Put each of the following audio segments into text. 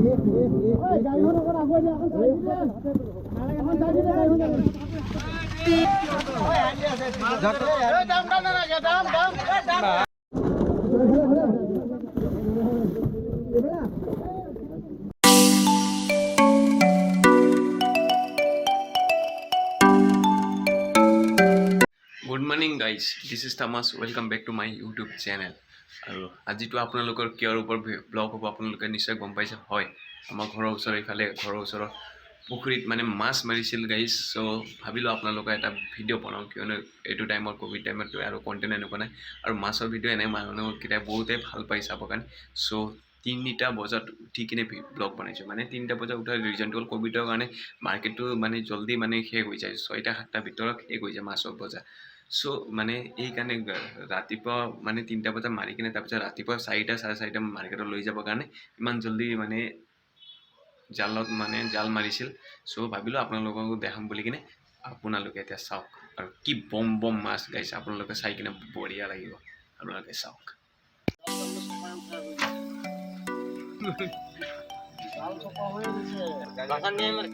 Good morning guys, this is Thomas. Welcome back to my YouTube channel. আৰু আজিটো আপোনালোকৰ কিয়ৰ ওপৰ ব্লগ হ'ব আপোনালোকে নিশ্চয় গম পাইছে হয় আমাৰ ঘৰৰ ওচৰৰ ইফালে ঘৰৰ ওচৰৰ পুখুৰীত মানে মাছ মাৰিছিল গাইস সো ভাবিলো আপোনালোকে এটা ভিডিও বনাও কিয়নো এটো টাইমৰ কোভিড টাইমত আৰু কন্টেন্ট এনেকুৱা নাই আৰু মাছৰ ভিডিও এনে মানুহক কিটা বহুতে ভাল পাই চাব কাৰণ সো 3টা বজাত উঠি কিনে ব্লগ বনাইছো মানে 3টা বজাত উঠাৰ ৰিজনটো কোভিডৰ কাৰণে মাৰ্কেটটো মানে জলদি মানে শেষ হৈ যায় 6টা 7টা ভিতৰত শেষ হৈ যায় মাছৰ বজাৰ সো মানে এই কাৰণে ৰাতিপুৱা মানে 3টা বজা মাৰি কিনে তাৰ পিছত ৰাতিপুৱা 4টা 4:30 মাৰ্কেটত লৈ যাব কাৰণে ইমান জলদি মানে জালত মানে জাল মাৰিছিল সো ভাবিলো আপোনালোকক দেখাম বুলি কিনে আপোনালোকে এটা চাওক আৰু কি বম বম মাছ গাইছে আপোনালোকে চাই কিনে বঢ়িয়া লাগিব আপোনালোকে চাওক জাল চপা হৈ গৈছে বাগান নিয়ে মাৰ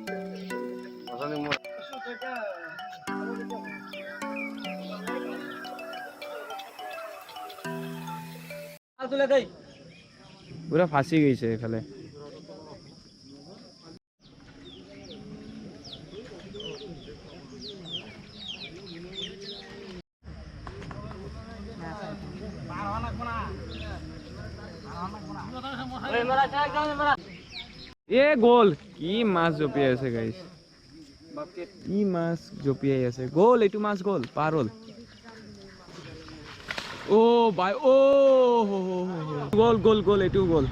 বাগানে মোৰ पूरा फांसी गई से इफाले ये गोल की माছ জপিয়াই আছে গাইস কি মাছ জপিয়াই আছে গোল এটু মাছ গোল পারল ओ भाई ओ गोल गोल गोल एटू गोल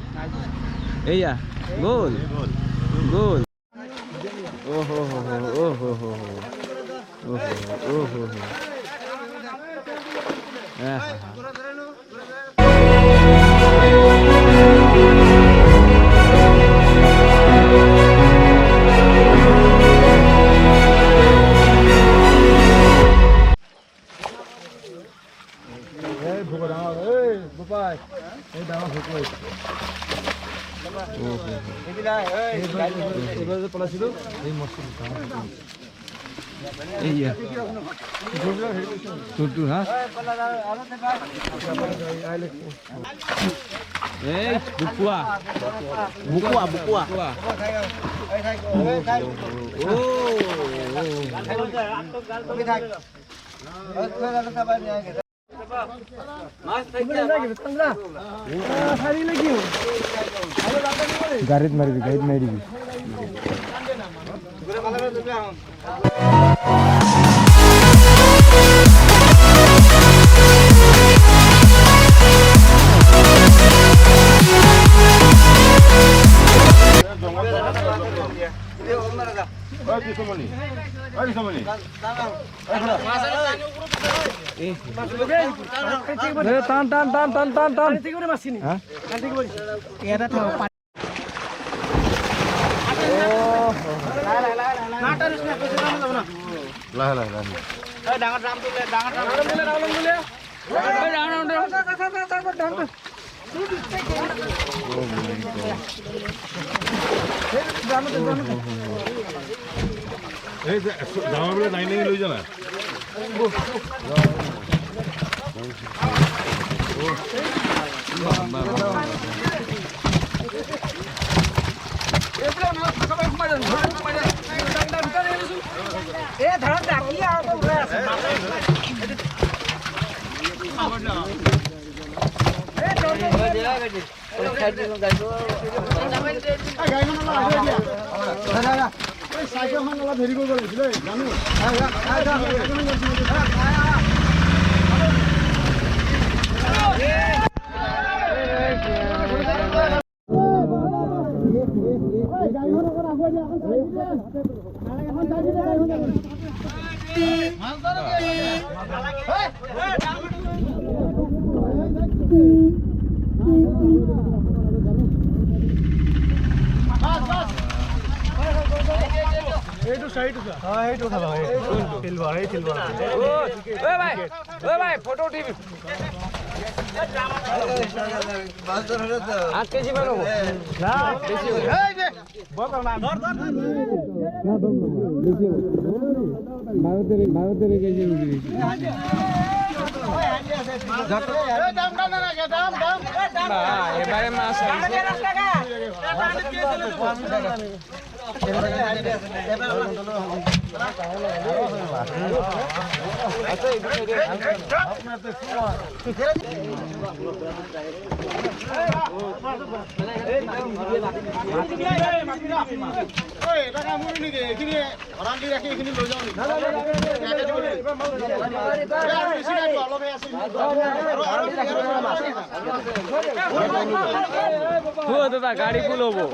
एया गोल गोल ओ हो गाड़ीत मारिबी फोटो उठी 8 কেজি বানাবো না বেশি হবে বকর না ধর ধর বেশি হবে ভারতের কেজি রুটি এবারে মাছ দাদা গাড়ি ফুল হবো